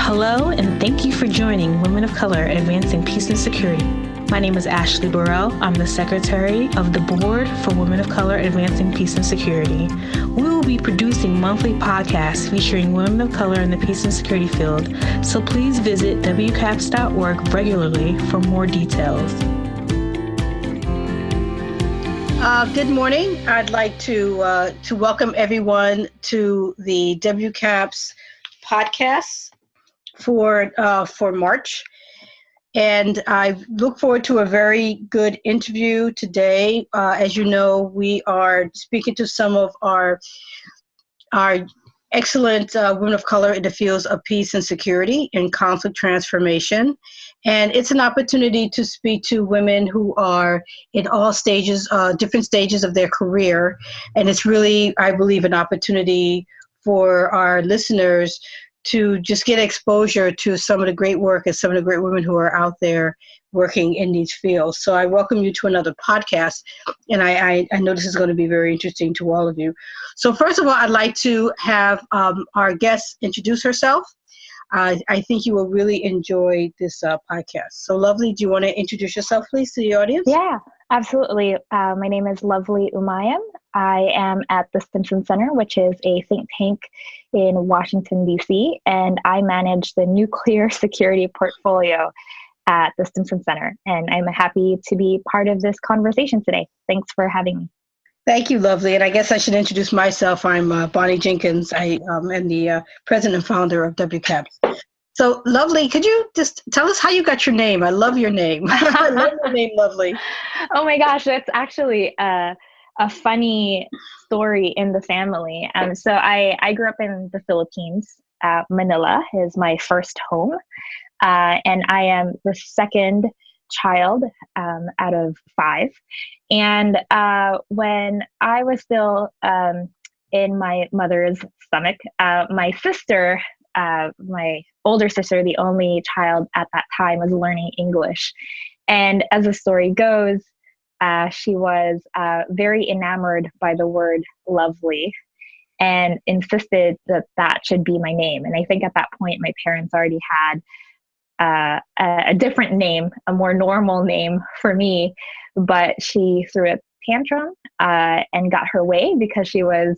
Hello, and thank you for joining Women of Color Advancing Peace and Security. My name is Ashley Burrell. I'm the Secretary of the Board for Women of Color Advancing Peace and Security. We will be producing monthly podcasts featuring women of color in the peace and security field, so please visit WCAPS.org regularly for more details. Good morning. I'd like to welcome everyone to the WCAPS podcast for March. And I look forward to a very good interview today. As you know, we are speaking to some of our excellent women of color in the fields of peace and security and conflict transformation. And it's an opportunity to speak to women who are in all stages, different stages of their career. And it's really, I believe, an opportunity for our listeners to just get exposure to some of the great work and some of the great women who are out there working in these fields. So I welcome you to another podcast, and I know this is going to be very interesting to all of you. So first of all, I'd like to have our guest introduce herself. I think you will really enjoy this podcast. So Lovely, do you want to introduce yourself, please, to the audience? Yeah, absolutely. My name is Lovely Umayam. I am at the Stimson Center, which is a think tank in Washington, D.C., and I manage the nuclear security portfolio at the Stimson Center. And I'm happy to be part of this conversation today. Thanks for having me. Thank you, Lovely. And I guess I should introduce myself. I'm Bonnie Jenkins. I am the president and founder of WCAPS. So, Lovely, could you just tell us how you got your name? I love your name. I love your name, Lovely. Oh my gosh, that's actually a funny story in the family. So I grew up in the Philippines. Manila is my first home. And I am the second child out of 5. And when I was still in my mother's stomach, my sister, my older sister, the only child at that time, was learning English. And as the story goes, she was very enamored by the word lovely and insisted that that should be my name. And I think at that point, my parents already had a different name, a more normal name for me, but she threw a tantrum and got her way because she was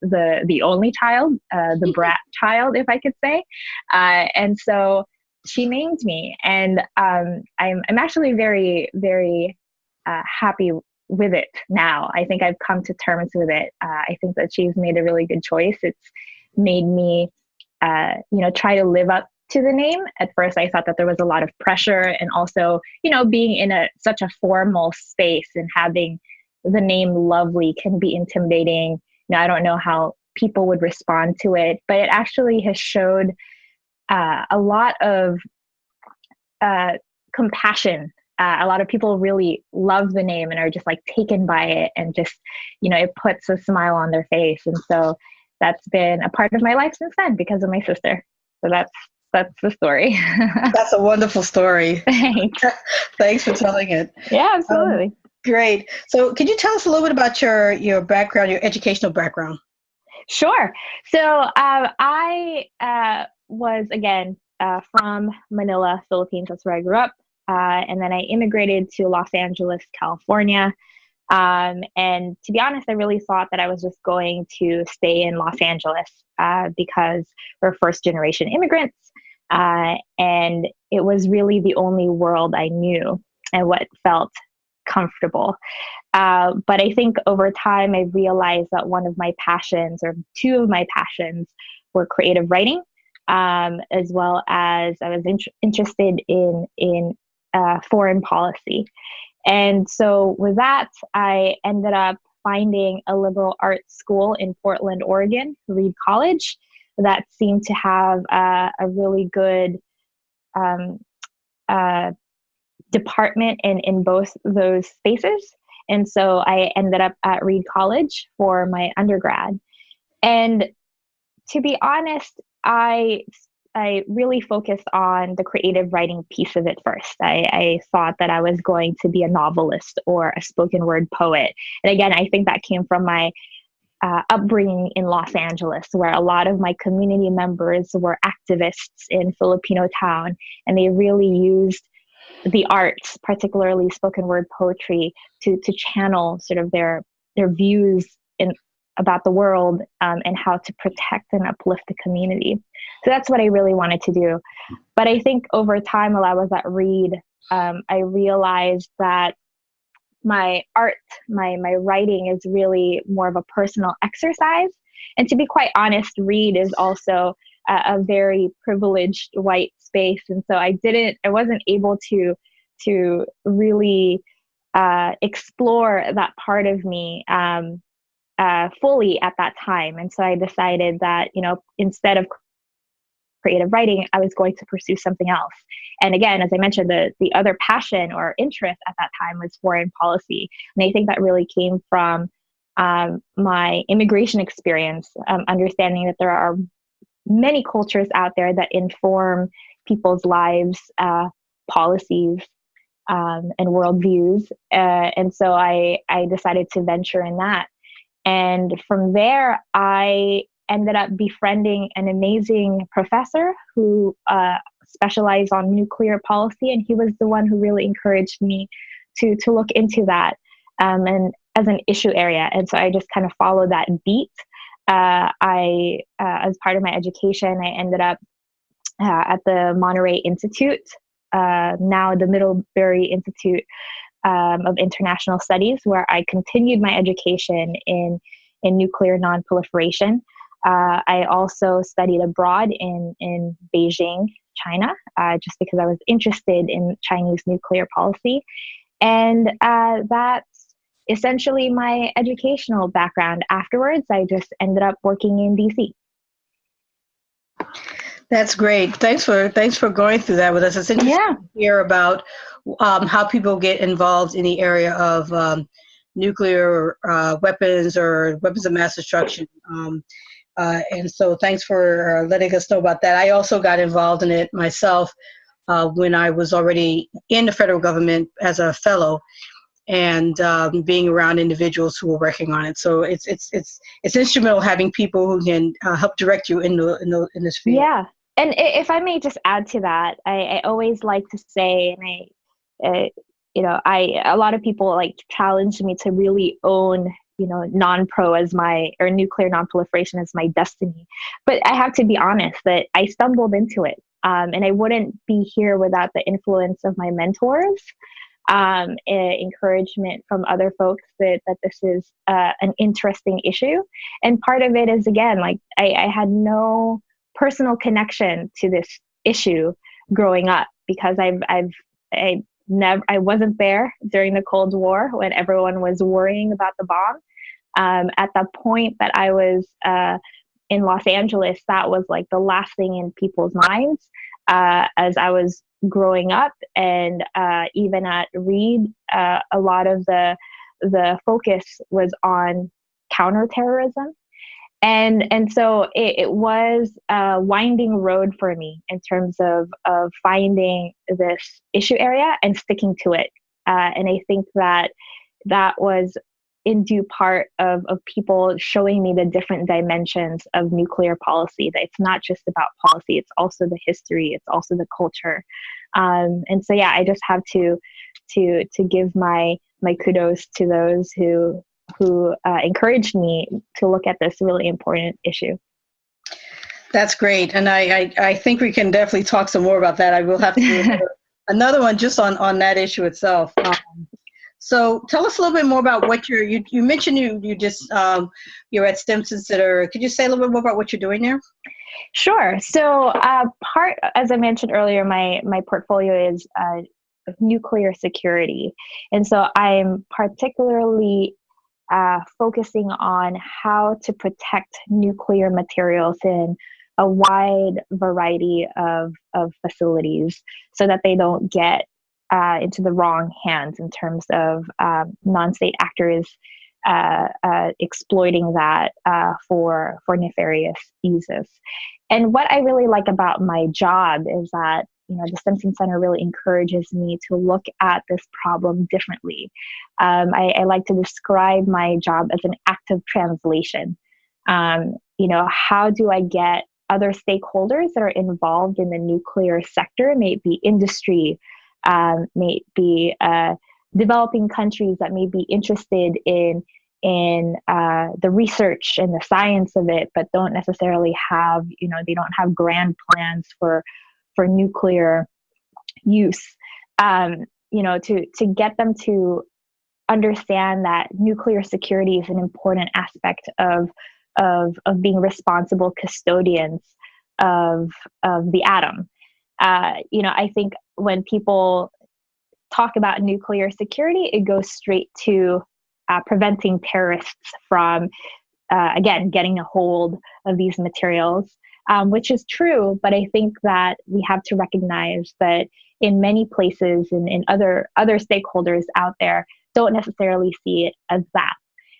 the only child, the brat child, if I could say. And so she named me, and I'm actually very, very happy with it now. I think I've come to terms with it. I think that she's made a really good choice. It's made me, try to live up to the name. At first, I thought that there was a lot of pressure, and also, being in such a formal space and having the name Lovely can be intimidating. I don't know how people would respond to it, but it actually has showed a lot of compassion. A lot of people really love the name and are just like taken by it, and just, it puts a smile on their face. And so that's been a part of my life since then because of my sister. So that's the story. That's a wonderful story. Thanks. Thanks for telling it. Yeah, absolutely. Great. So could you tell us a little bit about your background, your educational background? Sure. So I was, again, from Manila, Philippines. That's where I grew up. And then I immigrated to Los Angeles, California. And to be honest, I really thought that I was just going to stay in Los Angeles because we're first generation immigrants. And it was really the only world I knew and what felt comfortable. But I think over time, I realized that one of my passions, or two of my passions, were creative writing, as well as I was interested in foreign policy. And so with that, I ended up finding a liberal arts school in Portland, Oregon, Reed College, that seemed to have a really good department in both those spaces. And so I ended up at Reed College for my undergrad. And to be honest, I really focused on the creative writing piece of it first. I thought that I was going to be a novelist or a spoken word poet. And again, I think that came from my upbringing in Los Angeles, where a lot of my community members were activists in Filipino town, and they really used the arts, particularly spoken word poetry, to channel sort of their views about the world, and how to protect and uplift the community. So that's what I really wanted to do. But I think over time, while I was at Reed, I realized that my art, my writing is really more of a personal exercise. And to be quite honest, Reed is also a very privileged white space. And so I wasn't able to really explore that part of me fully at that time. And so I decided that, instead of creative writing, I was going to pursue something else. And again, as I mentioned, the other passion or interest at that time was foreign policy. And I think that really came from my immigration experience, understanding that there are many cultures out there that inform people's lives, policies, and worldviews. And so I decided to venture in that. And from there, I ended up befriending an amazing professor who specialized on nuclear policy. And he was the one who really encouraged me to look into that and as an issue area. And so I just kind of followed that beat. As part of my education, I ended up at the Monterey Institute, now the Middlebury Institute of International Studies, where I continued my education in nuclear nonproliferation. I also studied abroad in Beijing, China, just because I was interested in Chinese nuclear policy. And that's essentially my educational background. Afterwards, I just ended up working in DC. That's great. Thanks for going through that with us. It's interesting to hear about how people get involved in the area of nuclear weapons or weapons of mass destruction. And so thanks for letting us know about that. I also got involved in it myself when I was already in the federal government as a fellow, and being around individuals who were working on it. So it's instrumental having people who can help direct you in this field. Yeah. And if I may just add to that, I always like to say, and a lot of people like challenge me to really own, non-pro or nuclear nonproliferation as my destiny. But I have to be honest that I stumbled into it. And I wouldn't be here without the influence of my mentors, encouragement from other folks that this is an interesting issue. And part of it is, again, like I had no personal connection to this issue growing up, because I wasn't there during the Cold War when everyone was worrying about the bomb. At the point that I was in Los Angeles, that was like the last thing in people's minds as I was growing up. And even at Reed, a lot of the focus was on counterterrorism. And so it was a winding road for me in terms of finding this issue area and sticking to it. And I think that was in due part of people showing me the different dimensions of nuclear policy, that it's not just about policy, it's also the history, it's also the culture. And so, yeah, I just have to give my kudos to those who encouraged me to look at this really important issue. That's great. And I think we can definitely talk some more about that. I will have to do another one just on that issue itself. So tell us a little bit more about what you mentioned you just you're at Stimson Center. Could you say a little bit more about what you're doing there? Sure. So as I mentioned earlier, my portfolio is nuclear security. And so I'm particularly focusing on how to protect nuclear materials in a wide variety of facilities so that they don't get into the wrong hands in terms of non-state actors exploiting that for nefarious uses. And what I really like about my job is that the Stimson Center really encourages me to look at this problem differently. I like to describe my job as an active translation. How do I get other stakeholders that are involved in the nuclear sector, may it be industry, may it be developing countries that may be interested in the research and the science of it, but don't necessarily have, they don't have grand plans for nuclear use, to get them to understand that nuclear security is an important aspect of being responsible custodians of the atom. I think when people talk about nuclear security, it goes straight to preventing terrorists from, again, getting a hold of these materials, which is true. But I think that we have to recognize that in many places and in other stakeholders out there don't necessarily see it as that.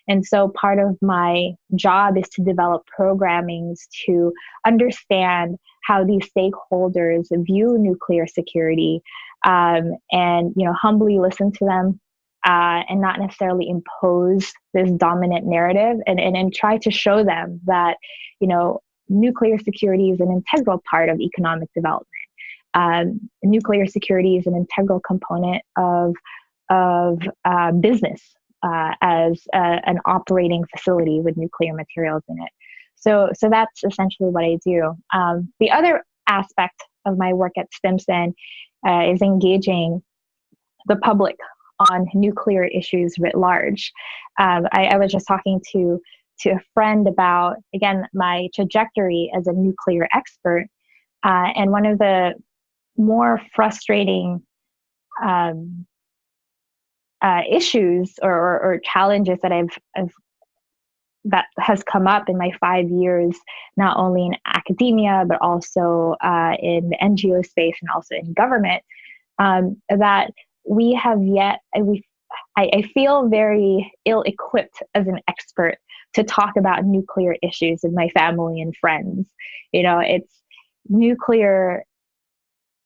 And so part of my job is to develop programmings to understand how these stakeholders view nuclear security, and humbly listen to them, and not necessarily impose this dominant narrative, and try to show them that nuclear security is an integral part of economic development. Nuclear security is an integral component of business, as an operating facility with nuclear materials in it. So that's essentially what I do. The other aspect of my work at Stimson is engaging the public on nuclear issues writ large. I was just talking to a friend about, again, my trajectory as a nuclear expert, and one of the more frustrating issues or challenges that has come up in my 5 years, not only in academia, but also in the NGO space and also in government, that we have yet, I feel very ill-equipped as an expert to talk about nuclear issues with my family and friends. It's nuclear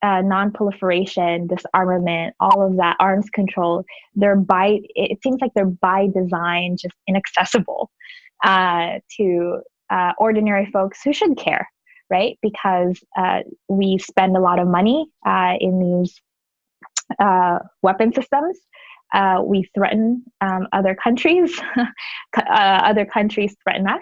non-proliferation, disarmament, all of that, arms control, it seems like they're by design just inaccessible to ordinary folks who should care, right? Because we spend a lot of money in these weapon systems. We threaten other countries. Other countries threaten us.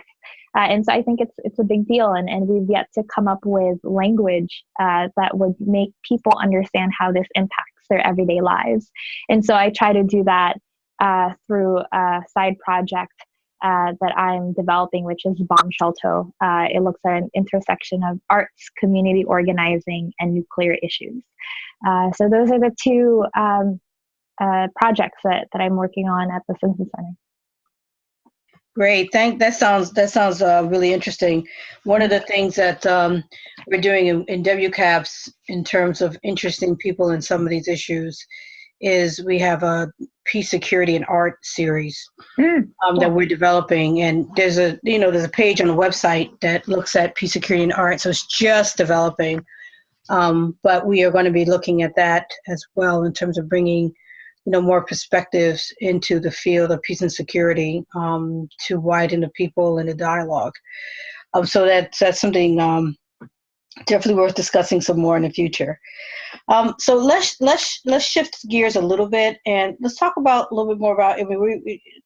And so I think it's a big deal, and we've yet to come up with language that would make people understand how this impacts their everyday lives. And so I try to do that through a side project that I'm developing, which is Bomb Shelto. It looks at an intersection of arts, community organizing, and nuclear issues. So those are the two projects that I'm working on at the Stimson Center. Great. That sounds really interesting. One of the things that we're doing in WCAPS in terms of interesting people in some of these issues is we have a peace, security, and art series that we're developing, and there's a page on the website that looks at peace, security, and art. So it's just developing, but we are going to be looking at that as well in terms of bringing more perspectives into the field of peace and security to widen the people in the dialogue. So that's something definitely worth discussing some more in the future. So let's shift gears a little bit, and let's talk about a little bit more about.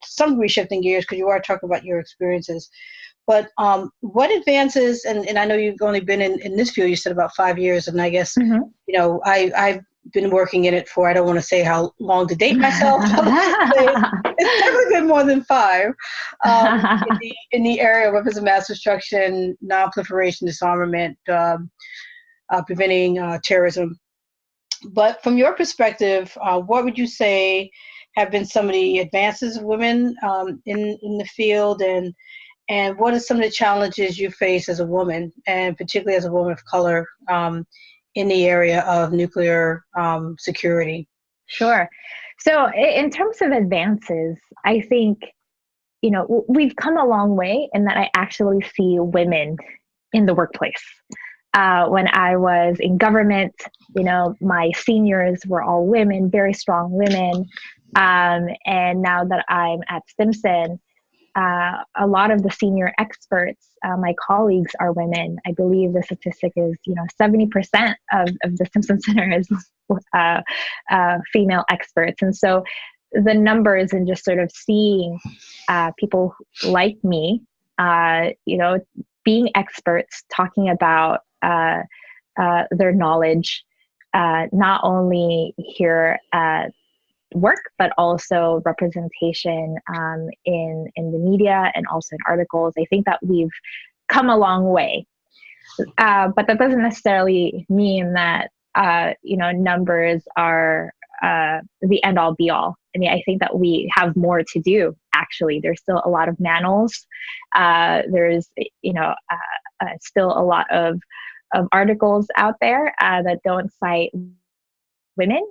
Some degree shifting gears because you are talking about your experiences. But what advances? And I know you've only been in this field. You said about 5 years, and I guess I've been working in it for, I don't want to say how long to date myself. It's definitely been more than 5 in the area of weapons of mass destruction, non-proliferation, disarmament, preventing terrorism. But from your perspective, what would you say have been some of the advances of women in the field, and what are some of the challenges you face as a woman, and particularly as a woman of color, in the area of nuclear security? Sure. So in terms of advances, I think, we've come a long way in that I actually see women in the workplace. When I was in government, my seniors were all women, very strong women. And now that I'm at Stimson, a lot of the senior experts, my colleagues, are women. I believe the statistic is, 70% of the Stimson Center is female experts. And so the numbers and just sort of seeing people like me, being experts, talking about their knowledge, not only here at work, but also representation in the media and also in articles. I think that we've come a long way, but that doesn't necessarily mean that numbers are the end all be all. I mean, I think that we have more to do. Actually, there's still a lot of manuals. There's still a lot of articles out there that don't cite women.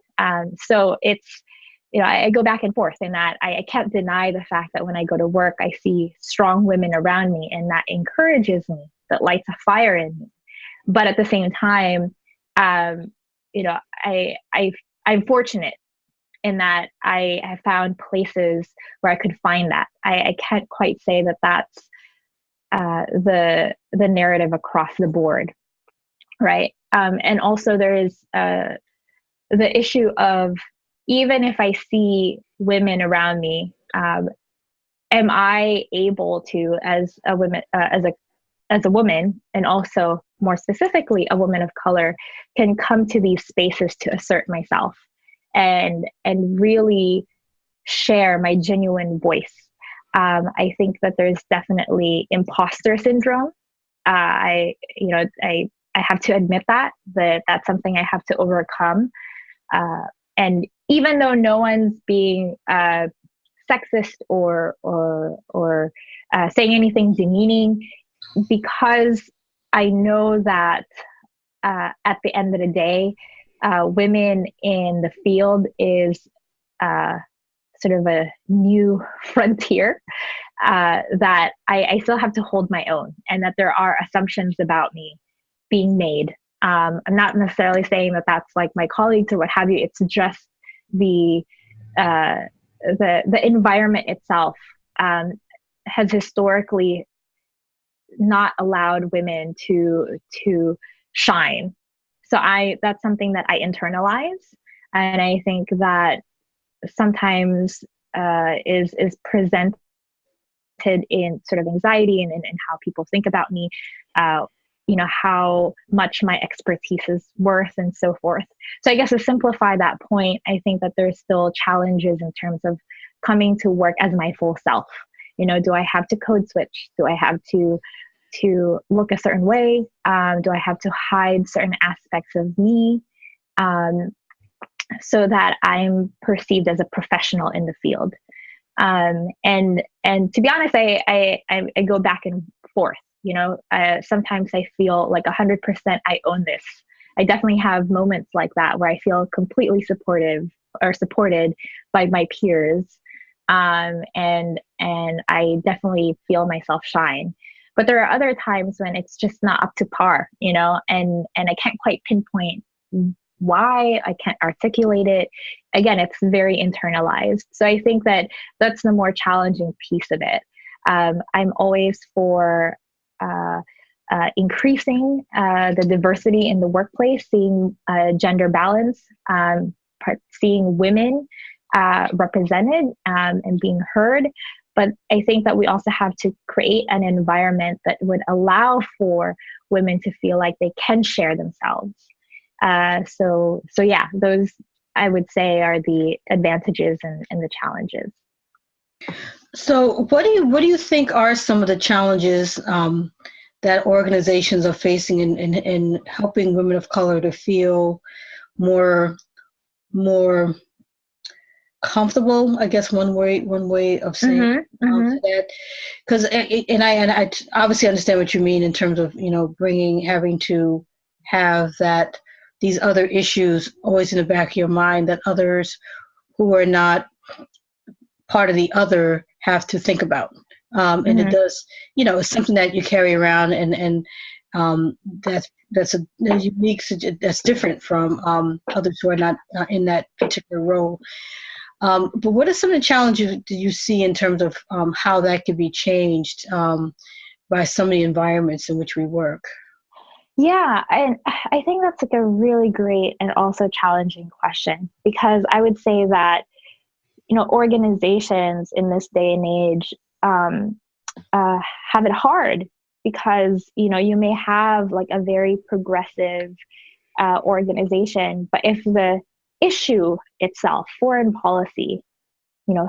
So it's, I go back and forth in that I can't deny the fact that when I go to work, I see strong women around me, and that encourages me, that lights a fire in me. But at the same time, I'm fortunate in that I have found places where I could find that. I can't quite say that that's the narrative across the board, right? And also there is the issue of, even if I see women around me, am I able to, as a woman, and also more specifically a woman of color, can come to these spaces to assert myself and really share my genuine voice. I think that there's definitely imposter syndrome. I have to admit that that's something I have to overcome. And even though no one's being sexist or saying anything demeaning, because I know that at the end of the day, women in the field is sort of a new frontier, that I still have to hold my own, and that there are assumptions about me being made. I'm not necessarily saying that that's like my colleagues or what have you. It's just the environment itself has historically not allowed women to shine. So that's something that I internalize, and I think that sometimes is presented in sort of anxiety and how people think about me, how much my expertise is worth and so forth. So I guess to simplify that point, I think that there's still challenges in terms of coming to work as my full self. Do I have to code switch? Do I have to look a certain way? Do I have to hide certain aspects of me so that I'm perceived as a professional in the field? And to be honest, I go back and forth. Sometimes I feel like 100% I own this. I definitely have moments like that where I feel completely supported by my peers. And I definitely feel myself shine. But there are other times when it's just not up to par, and I can't quite pinpoint why. I can't articulate it. Again, it's very internalized. So I think that that's the more challenging piece of it. I'm always for increasing the diversity in the workplace, seeing gender balance, seeing women represented and being heard. But I think that we also have to create an environment that would allow for women to feel like they can share themselves. So yeah, those I would say are the advantages and the challenges. So what do you think are some of the challenges that organizations are facing in helping women of color to feel more comfortable? I guess one way of saying that, because I obviously understand what you mean in terms of having to have that these other issues always in the back of your mind that others who are not part of the other have to think about. And it does, it's something that you carry around and that's a unique, that's different from others who are not in that particular role. But what are some of the challenges do you see in terms of how that could be changed by some of the environments in which we work? Yeah, and I think that's like a really great and also challenging question, because I would say that, organizations in this day and age have it hard because, you may have like a very progressive organization, but if the issue itself, foreign policy,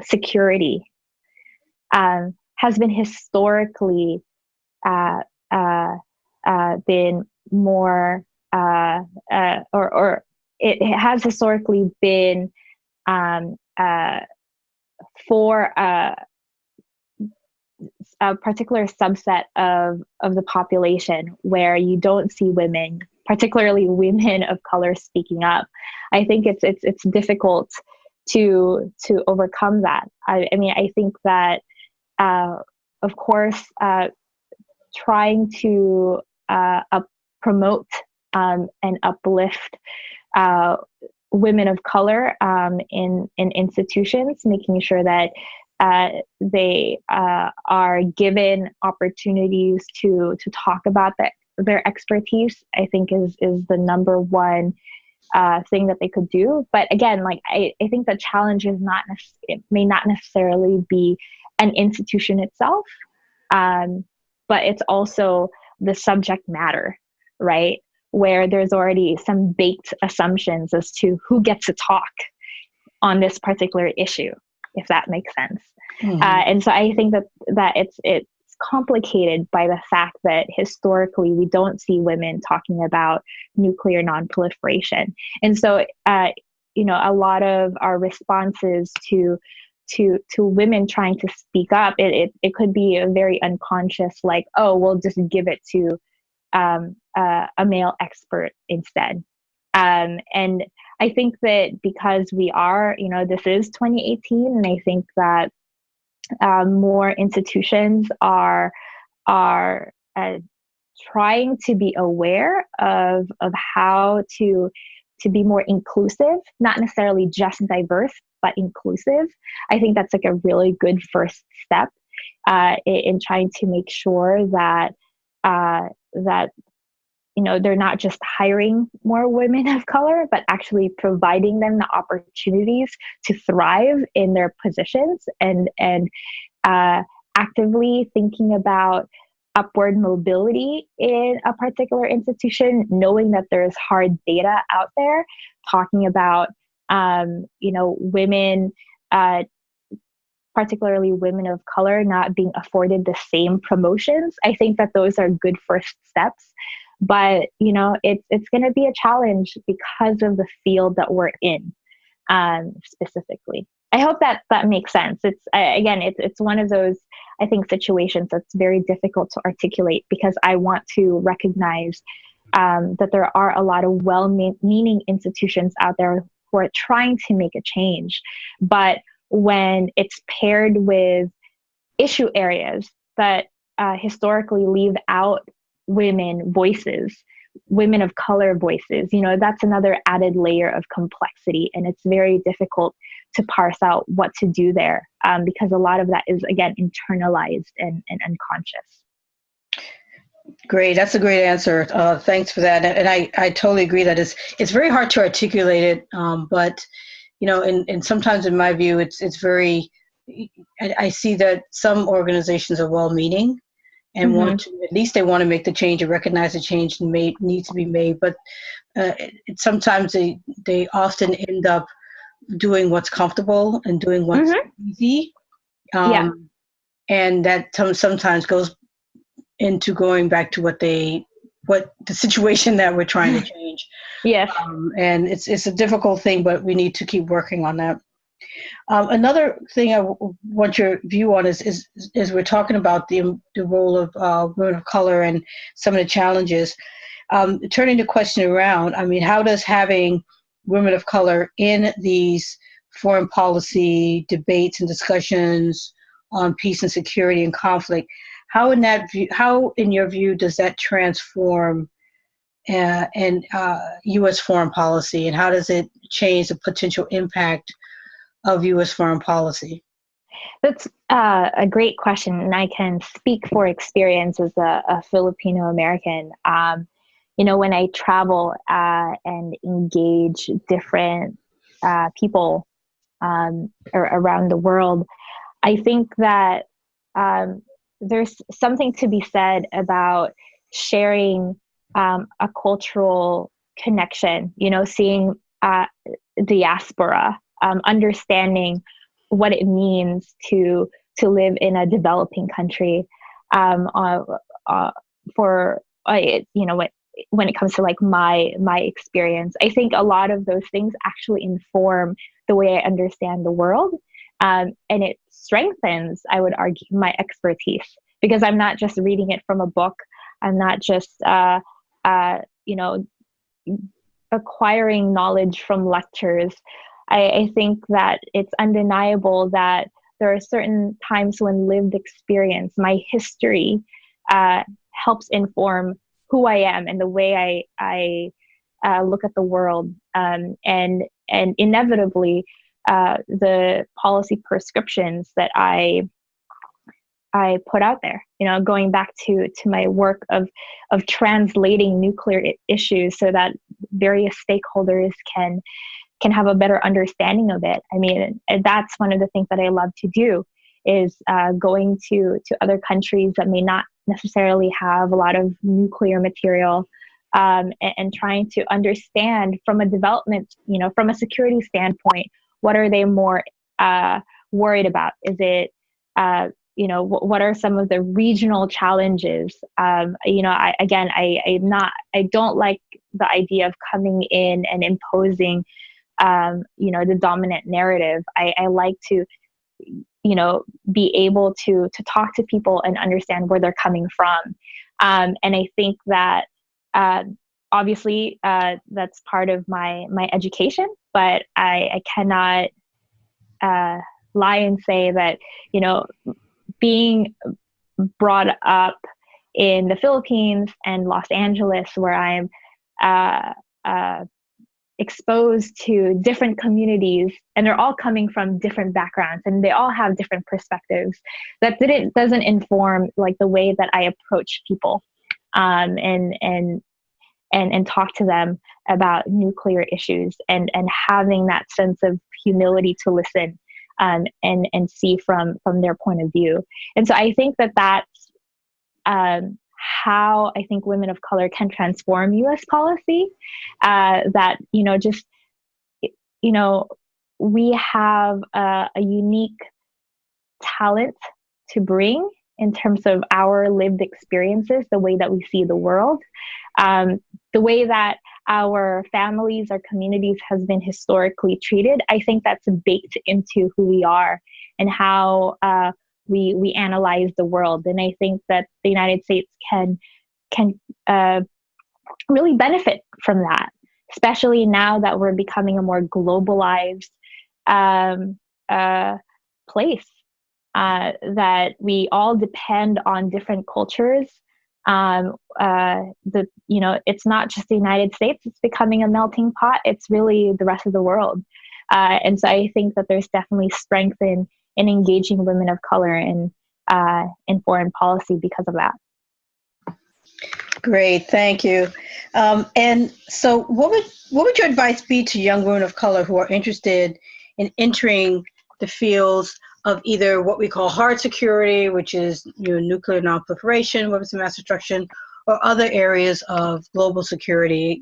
security, has been historically uh, uh, been more, or it has historically been um, for a particular subset of the population where you don't see women, particularly women of color, speaking up. I think it's difficult to overcome that. I mean, I think that of course, trying to promote and uplift women of color in institutions, making sure that they are given opportunities to talk about their expertise, I think is the number one thing that they could do. But again, like I think the challenge is it may not necessarily be an institution itself, but it's also the subject matter, right? Where there's already some baked assumptions as to who gets to talk on this particular issue, if that makes sense. Mm-hmm. And so I think that it's complicated by the fact that historically we don't see women talking about nuclear nonproliferation. And so, a lot of our responses to women trying to speak up, it could be a very unconscious, like, oh, we'll just give it to a male expert instead. And I think that because we are, this is 2018, and I think that more institutions are trying to be aware of how to be more inclusive, not necessarily just diverse, but inclusive. I think that's like a really good first step in trying to make sure that they're not just hiring more women of color, but actually providing them the opportunities to thrive in their positions and actively thinking about upward mobility in a particular institution, knowing that there's hard data out there talking about, women, particularly women of color, not being afforded the same promotions. I think that those are good first steps. But, it's going to be a challenge because of the field that we're in, specifically. I hope that makes sense. It's one of those, I think, situations that's very difficult to articulate because I want to recognize that there are a lot of well-meaning institutions out there who are trying to make a change. But when it's paired with issue areas that historically leave out women voices, women of color voices, that's another added layer of complexity. And it's very difficult to parse out what to do there because a lot of that is, again, internalized and unconscious. Great. That's a great answer. Thanks for that. And I totally agree that it's very hard to articulate it. But, and sometimes in my view, it's very, I see that some organizations are well-meaning and want to, at least they want to make the change and recognize the change needs to be made. But sometimes they often end up doing what's comfortable and doing what's easy. And that sometimes goes into going back to what the situation that we're trying to change. Yes. And it's a difficult thing, but we need to keep working on that. Another thing I want your view on is we're talking about the role of women of color and some of the challenges. Turning the question around, I mean, how does having women of color in these foreign policy debates and discussions on peace and security and conflict, how in your view does that transform and U.S. foreign policy, and how does it change the potential impact of U.S. foreign policy? That's a great question, and I can speak for experience as a Filipino American. When I travel and engage different people around the world, I think that there's something to be said about sharing a cultural connection, seeing diaspora, understanding what it means to live in a developing country, for when it comes to like my experience. I think a lot of those things actually inform the way I understand the world, and it strengthens, I would argue, my expertise, because I'm not just reading it from a book. I'm not just acquiring knowledge from lectures. I think that it's undeniable that there are certain times when lived experience, my history, helps inform who I am and the way I look at the world. And inevitably, the policy prescriptions that I put out there, going back to my work of translating nuclear issues so that various stakeholders can have a better understanding of it. I mean, that's one of the things that I love to do, is going to other countries that may not necessarily have a lot of nuclear material, and trying to understand from a development, from a security standpoint, what are they more worried about? Is it, what are some of the regional challenges? I don't like the idea of coming in and imposing, the dominant narrative. I like to, be able to talk to people and understand where they're coming from. And I think that, obviously, that's part of my education, but I cannot lie and say that, being brought up in the Philippines and Los Angeles, where I'm exposed to different communities, and they're all coming from different backgrounds and they all have different perspectives, that doesn't inform like the way that I approach people, and talk to them about nuclear issues, and having that sense of humility to listen, and see from their point of view. And so I think that that's how I think women of color can transform U.S. policy. That we have a unique talent to bring in terms of our lived experiences, the way that we see the world, the way that our families, our communities has been historically treated. I think that's baked into who we are and how we analyze the world. And I think that the United States can really benefit from that, especially now that we're becoming a more globalized place, that we all depend on different cultures. It's not just the United States, it's becoming a melting pot. It's really the rest of the world. And so I think that there's definitely strength in engaging women of color in foreign policy because of that. Great, thank you. And so what would your advice be to young women of color who are interested in entering the fields of either what we call hard security, which is nuclear nonproliferation, weapons of mass destruction, or other areas of global security?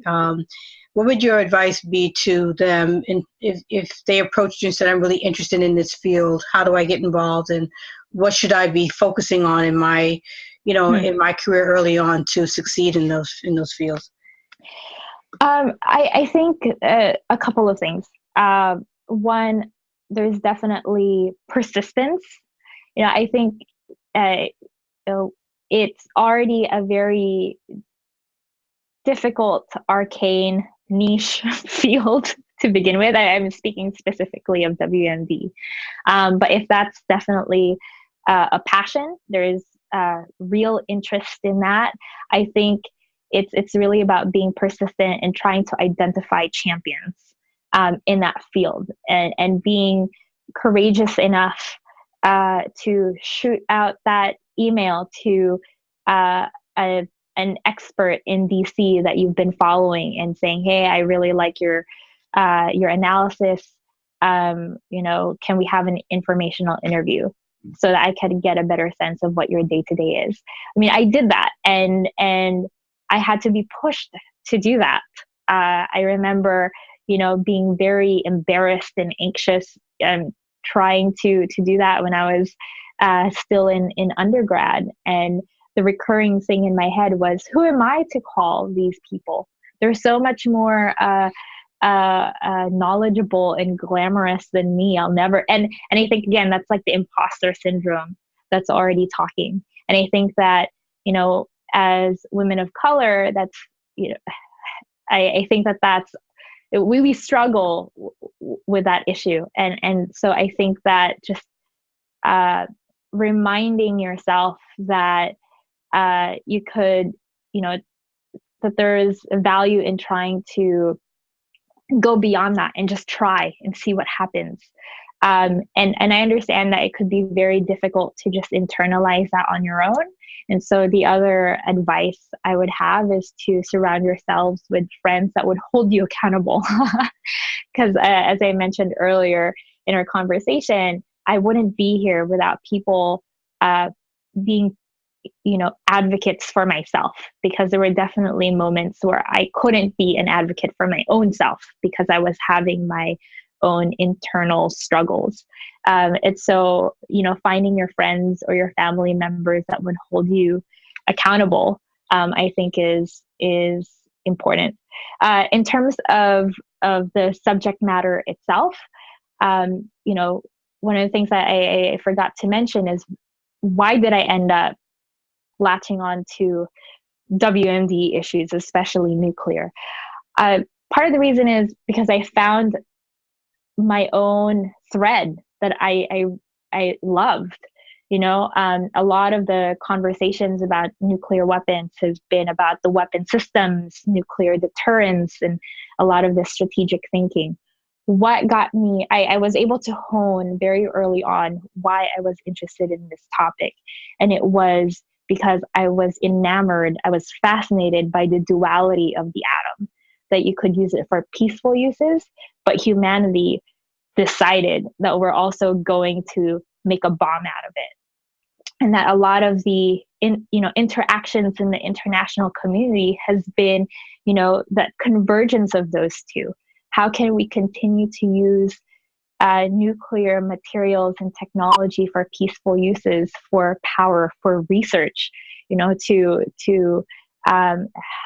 What would your advice be to them if they approached you and said, I'm really interested in this field, how do I get involved, and what should I be focusing on in my in my career early on to succeed in those fields? I think a couple of things. One, there's definitely persistence. I think it's already a very difficult, arcane, niche field to begin with. I'm speaking specifically of WMD. But if that's definitely a passion, there is real interest in that. I think it's really about being persistent and trying to identify champions in that field, and being courageous enough to shoot out that email to an expert in DC that you've been following and saying, hey, I really like your analysis. Can we have an informational interview so that I can get a better sense of what your day to day is? I mean, I did that, and I had to be pushed to do that. I remember, being very embarrassed and anxious and trying to do that when I was still in undergrad. And the recurring thing in my head was, who am I to call these people? They're so much more knowledgeable and glamorous than me. I'll never, and I think, again, that's like the imposter syndrome that's already talking. And I think that, as women of color, that's, I think that's, we struggle with that issue. And so I think that just reminding yourself that you could, that there is value in trying to go beyond that and just try and see what happens. And I understand that it could be very difficult to just internalize that on your own. And so the other advice I would have is to surround yourselves with friends that would hold you accountable. Because as I mentioned earlier in our conversation, I wouldn't be here without people being, advocates for myself, because there were definitely moments where I couldn't be an advocate for my own self because I was having my own internal struggles. And so, finding your friends or your family members that would hold you accountable, I think is important. In terms of the subject matter itself, one of the things that I forgot to mention is, why did I end up latching on to WMD issues, especially nuclear? Part of the reason is because I found my own thread that I loved. A lot of the conversations about nuclear weapons has been about the weapon systems, nuclear deterrence, and a lot of the strategic thinking. What got me, I was able to hone very early on why I was interested in this topic. And it was because I was enamored, I was fascinated by the duality of the atom, that you could use it for peaceful uses, but humanity decided that we're also going to make a bomb out of it. And that a lot of the interactions in the international community has been, that convergence of those two. How can we continue to use nuclear materials and technology for peaceful uses, for power, for research, to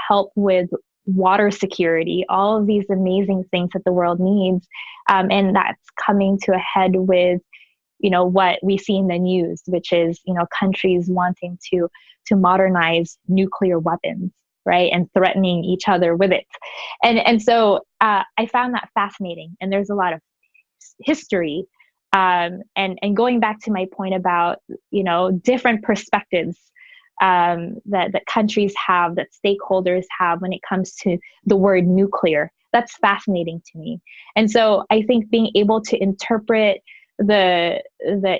help with water security, all of these amazing things that the world needs. And that's coming to a head with, what we see in the news, which is, countries wanting to modernize nuclear weapons, right? And threatening each other with it. And so I found that fascinating. And there's a lot of history. And going back to my point about, different perspectives that countries have, that stakeholders have when it comes to the word nuclear. That's fascinating to me. And so I think being able to interpret the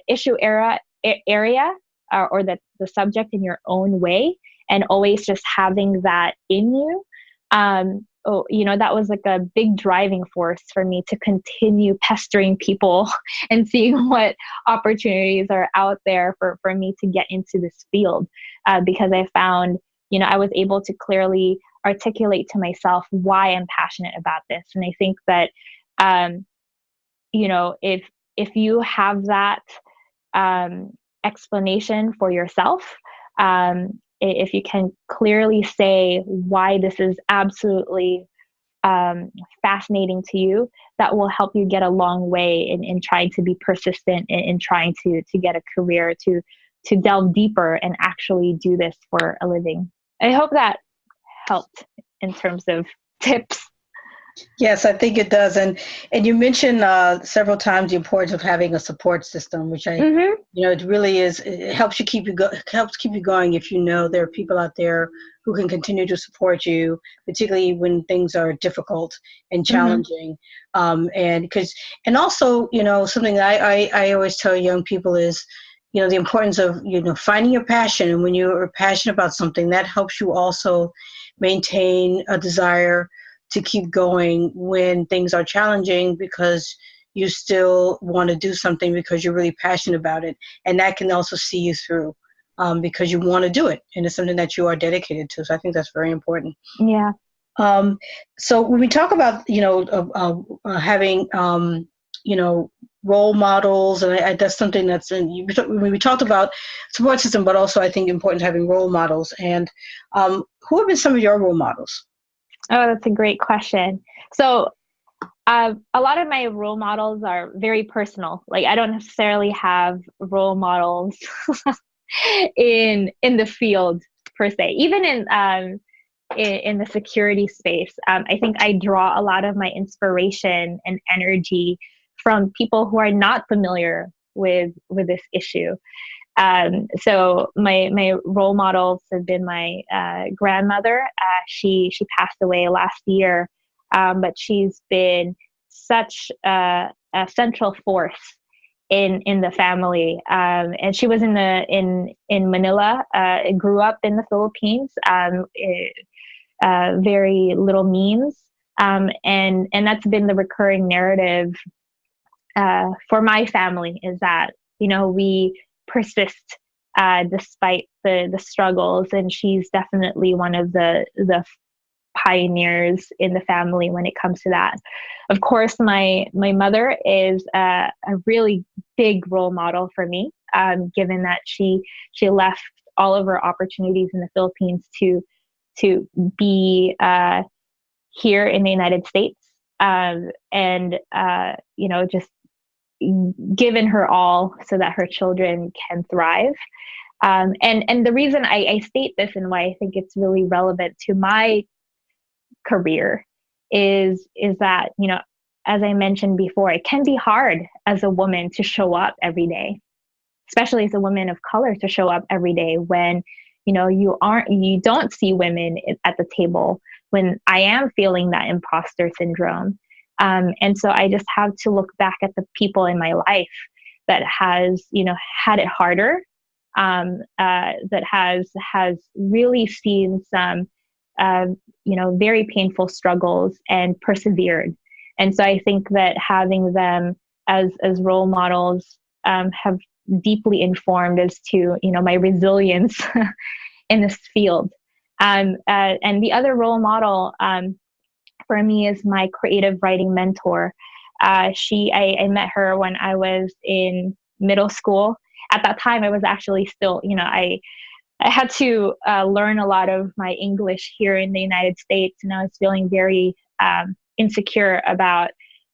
issue area or the subject in your own way, and always just having that in you, that was like a big driving force for me to continue pestering people and seeing what opportunities are out there for me to get into this field. Because I found, I was able to clearly articulate to myself why I'm passionate about this. And I think that, if you have that explanation for yourself, if you can clearly say why this is absolutely fascinating to you, that will help you get a long way in trying to be persistent in trying to get a career, to delve deeper and actually do this for a living. I hope that helped in terms of tips. Yes, I think it does. And you mentioned several times the importance of having a support system, which Mm-hmm. it really is. It helps you helps keep you going if you know there are people out there who can continue to support you, particularly when things are difficult and Mm-hmm. challenging. And also, something that I always tell young people is, the importance of, finding your passion. And when you're passionate about something, that helps you also maintain a desire to keep going when things are challenging, because you still want to do something because you're really passionate about it. And that can also see you through, because you want to do it. And it's something that you are dedicated to. So I think that's very important. Yeah. Um, so when we talk about, having, role models, and that's something that's when we talked about support system, but also I think important having role models. And who have been some of your role models? Oh, that's a great question. So, a lot of my role models are very personal. Like, I don't necessarily have role models in the field per se. Even in the security space, I think I draw a lot of my inspiration and energy from people who are not familiar with this issue. So my role models have been my grandmother. She passed away last year, but she's been such a central force in the family. And she was in Manila. Grew up in the Philippines. Very little means, and that's been the recurring narrative for my family, is that we persist despite the struggles, and she's definitely one of the pioneers in the family when it comes to that. Of course, my mother is a really big role model for me, given that she left all of her opportunities in the Philippines to be here in the United States, and just given her all so that her children can thrive. And the reason I state this and why I think it's really relevant to my career is that, as I mentioned before, it can be hard as a woman to show up every day, especially as a woman of color, to show up every day when you don't see women at the table, when I am feeling that imposter syndrome. And so I just have to look back at the people in my life that has had it harder, that has really seen some very painful struggles and persevered. And so I think that having them as role models have deeply informed as to my resilience in this field. And the other role model for me is my creative writing mentor. I met her when I was in middle school. At that time, I was actually still, I had to learn a lot of my English here in the United States, and I was feeling very insecure about,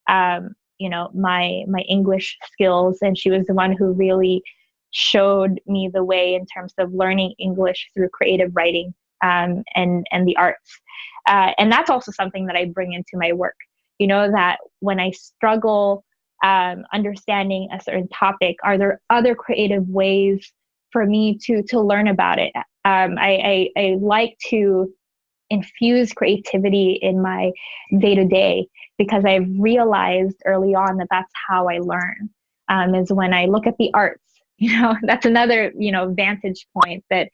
my English skills. And she was the one who really showed me the way in terms of learning English through creative writing, and the arts. And that's also something that I bring into my work. That when I struggle understanding a certain topic, are there other creative ways for me to learn about it? I like to infuse creativity in my day to day, because I've realized early on that that's how I learn. Is when I look at the arts. That's another vantage point that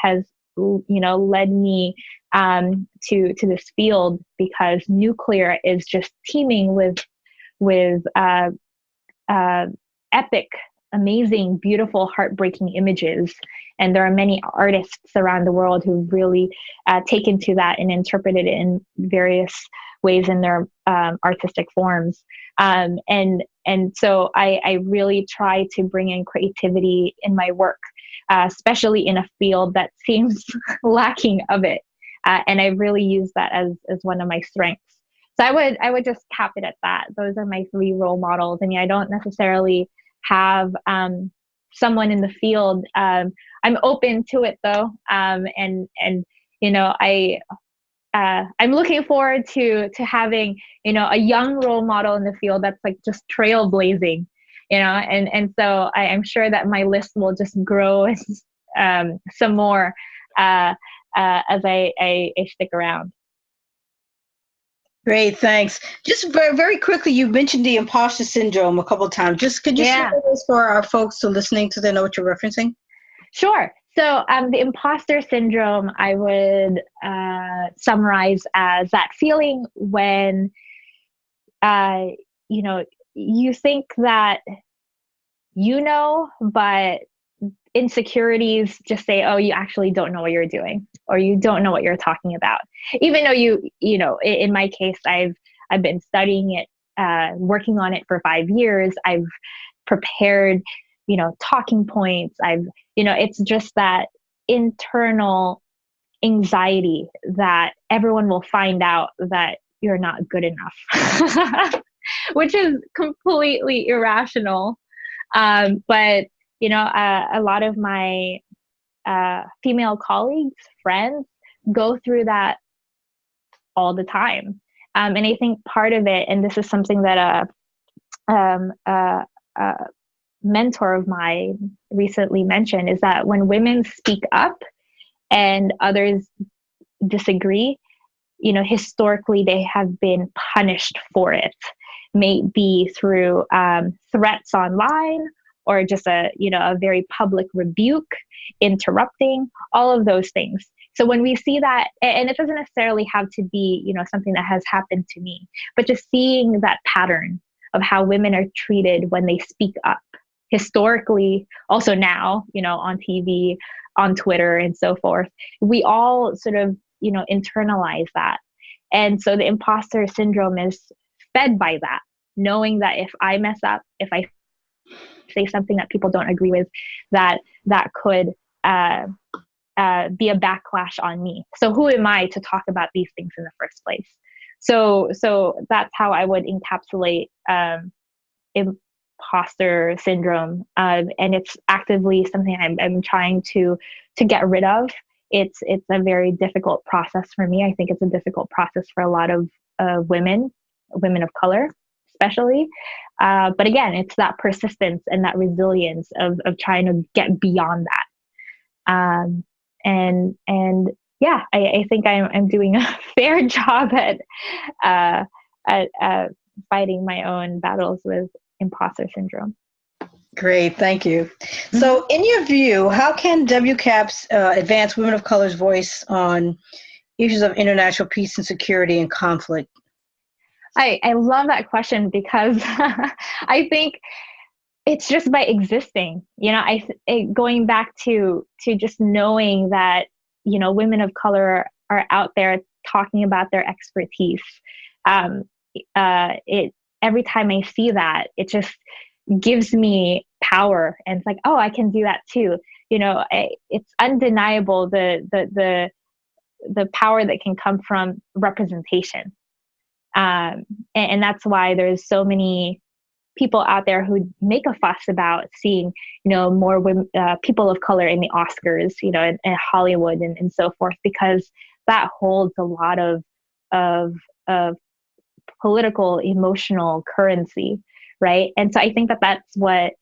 has led me to this field, because nuclear is just teeming with epic, amazing, beautiful, heartbreaking images. And there are many artists around the world who really taken to that and interpreted it in various ways in their artistic forms. And so I really try to bring in creativity in my work, especially in a field that seems lacking of it. And I really use that as one of my strengths. So I would just cap it at that. Those are my three role models. I mean, I don't necessarily have someone in the field. I'm open to it though, and I I'm looking forward to having, a young role model in the field that's like just trailblazing, and so I'm sure that my list will just grow some more as I stick around. Great, thanks. Just very, very quickly, you mentioned the imposter syndrome a couple of times. Just could you share this for our folks who are listening so they know what you're referencing? Sure. So the imposter syndrome, I would summarize as that feeling when, you think that but insecurities just say, oh, you actually don't know what you're doing, or you don't know what you're talking about. Even though in my case, I've been studying it, working on it for 5 years. I've prepared, talking points. It's just that internal anxiety that everyone will find out that you're not good enough, which is completely irrational. But a lot of my female colleagues, friends, go through that all the time. And I think part of it, and this is something that a mentor of mine recently mentioned, is that when women speak up and others disagree, historically they have been punished for it, maybe through threats online, or just a very public rebuke, interrupting, all of those things. So when we see that, and it doesn't necessarily have to be, something that has happened to me, but just seeing that pattern of how women are treated when they speak up, historically, also now, on TV, on Twitter, and so forth, we all sort of, internalize that. And so the imposter syndrome is fed by that, knowing that if I mess up, if I say something that people don't agree with, that could be a backlash on me. So who am I to talk about these things in the first place? So that's how I would encapsulate imposter syndrome, and it's actively something I'm trying to get rid of. It's a very difficult process for me. I think it's a difficult process for a lot of women of color, especially. But again, it's that persistence and that resilience of trying to get beyond that. And yeah, I think I'm doing a fair job at fighting my own battles with imposter syndrome. Great, thank you. So in your view, how can WCAPS advance women of color's voice on issues of international peace and security and conflict? I love that question because I think it's just by existing, going back to just knowing that, women of color are out there talking about their expertise. Every time I see that, it just gives me power, and it's like, oh, I can do that too. It's undeniable the power that can come from representation. And that's why there's so many people out there who make a fuss about seeing, more women, people of color in the Oscars, in Hollywood and so forth, because that holds a lot of political, emotional currency, right? And so I think that that's what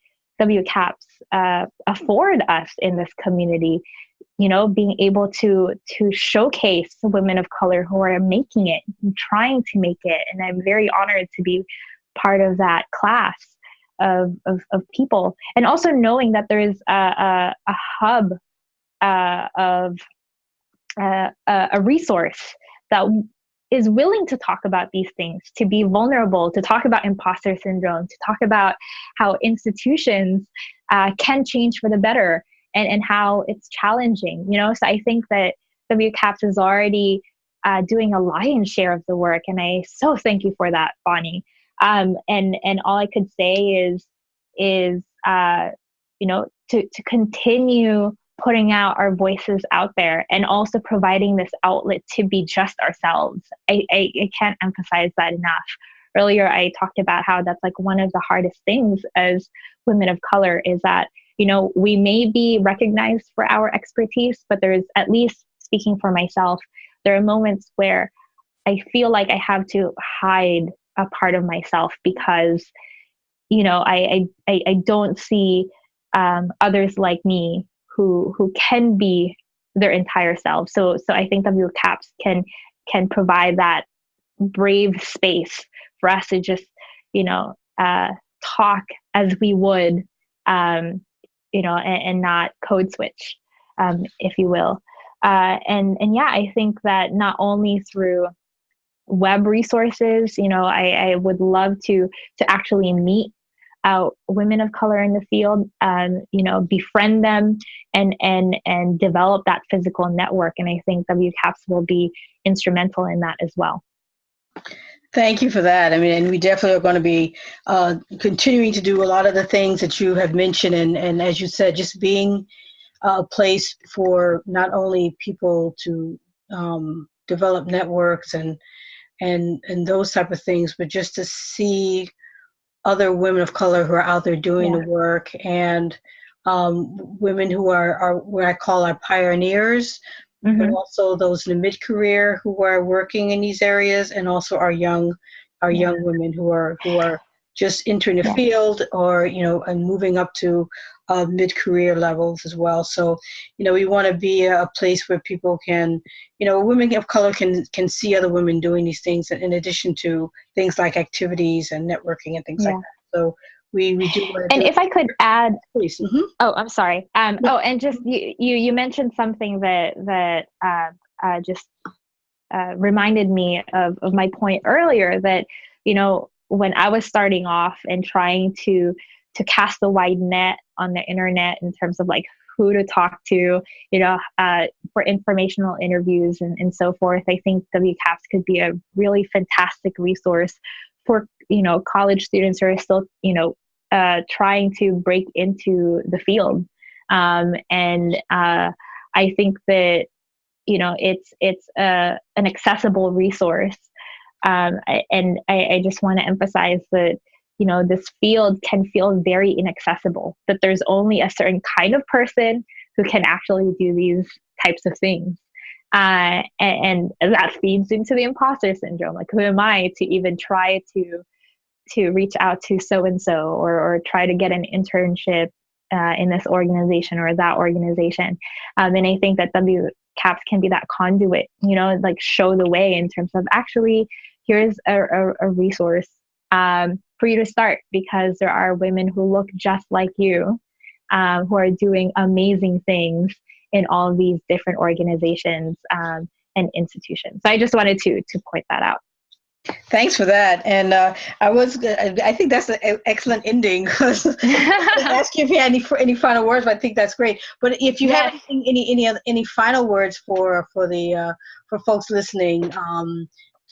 WCAPS afford us in this community, being able to showcase women of color who are making it, and trying to make it. And I'm very honored to be part of that class of people. And also knowing that there is a hub of a resource that is willing to talk about these things, to be vulnerable, to talk about imposter syndrome, to talk about how institutions can change for the better, and how it's challenging, So I think that WCAPS is already doing a lion's share of the work, and I so thank you for that, Bonnie. And all I could say is to continue putting out our voices out there, and also providing this outlet to be just ourselves. I can't emphasize that enough. Earlier, I talked about how that's like one of the hardest things as women of color, is that, we may be recognized for our expertise, but there's, at least speaking for myself, there are moments where I feel like I have to hide a part of myself because, I don't see others like me who can be their entire self. So I think WCAPS can provide that brave space for us to just, talk as we would, and not code switch, if you will. And yeah, I think that not only through web resources, I would love to actually meet women of color in the field, befriend them and develop that physical network. And I think WCAPS will be instrumental in that as well. Thank you for that. I mean, and we definitely are going to be continuing to do a lot of the things that you have mentioned. And as you said, just being a place for not only people to develop networks and those type of things, but just to see other women of color who are out there doing the work, and women who are what I call our pioneers, but also those in the mid-career who are working in these areas, and also our young women who are just entering the field, or and moving up to mid-career levels as well. So we want to be a place where people can, women of color can see other women doing these things, in addition to things like activities and networking and things like that. So we do want to. And if I could add, please. Oh, I'm sorry. And just you mentioned something that just reminded me of my point earlier, that when I was starting off and trying to cast a wide net on the internet in terms of like who to talk to, for informational interviews and so forth, I think WCAPS could be a really fantastic resource for, college students who are still, trying to break into the field. And I think that, it's an accessible resource. And I just want to emphasize that, this field can feel very inaccessible, that there's only a certain kind of person who can actually do these types of things. And that feeds into the imposter syndrome. Like, who am I to even try to reach out to so-and-so or try to get an internship in this organization or that organization. And I think that WCAPS can be that conduit, like show the way in terms of actually, here's a resource for you to start, because there are women who look just like you, who are doing amazing things in all of these different organizations and institutions. So I just wanted to point that out. Thanks for that. And I think that's an excellent ending, because I was asking if you had any final words, but I think that's great. But if you have any final words for folks listening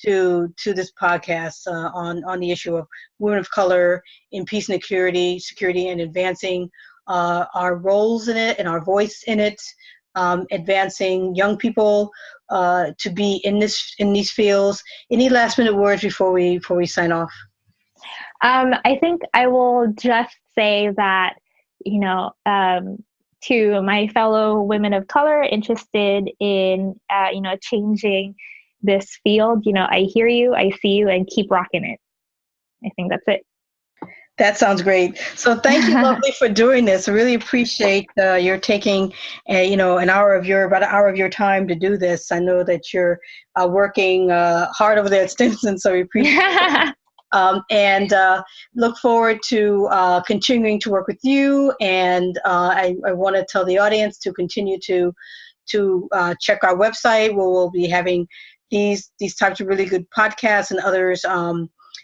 to this podcast on the issue of women of color in peace and security, and advancing our roles in it and our voice in it, advancing young people to be in these fields. Any last minute words before we sign off? I think I will just say that, to my fellow women of color interested in, changing this field, I hear you, I see you, and keep rocking it. I think that's it. That sounds great. So thank you, Lovely, for doing this. I really appreciate your taking, about an hour of your time to do this. I know that you're working hard over there at Stimson, so we appreciate it. And look forward to continuing to work with you. And I want to tell the audience to continue to check our website, where we'll be having these types of really good podcasts and others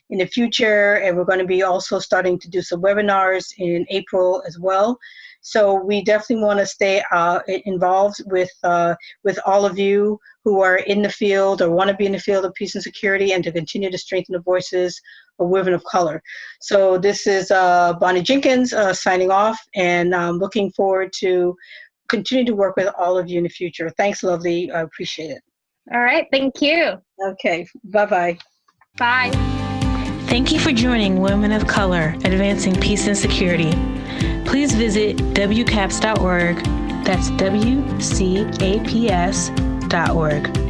in the future. And we're going to be also starting to do some webinars in April as well. So we definitely want to stay involved with all of you who are in the field or want to be in the field of peace and security, and to continue to strengthen the voices of women of color. So this is Bonnie Jenkins signing off, and I'm looking forward to continue to work with all of you in the future. Thanks, Lovely. I appreciate it. All right. Thank you. Okay. Bye-bye. Bye. Thank you for joining Women of Color, Advancing Peace and Security. Please visit WCAPS.org. That's WCAPS.org.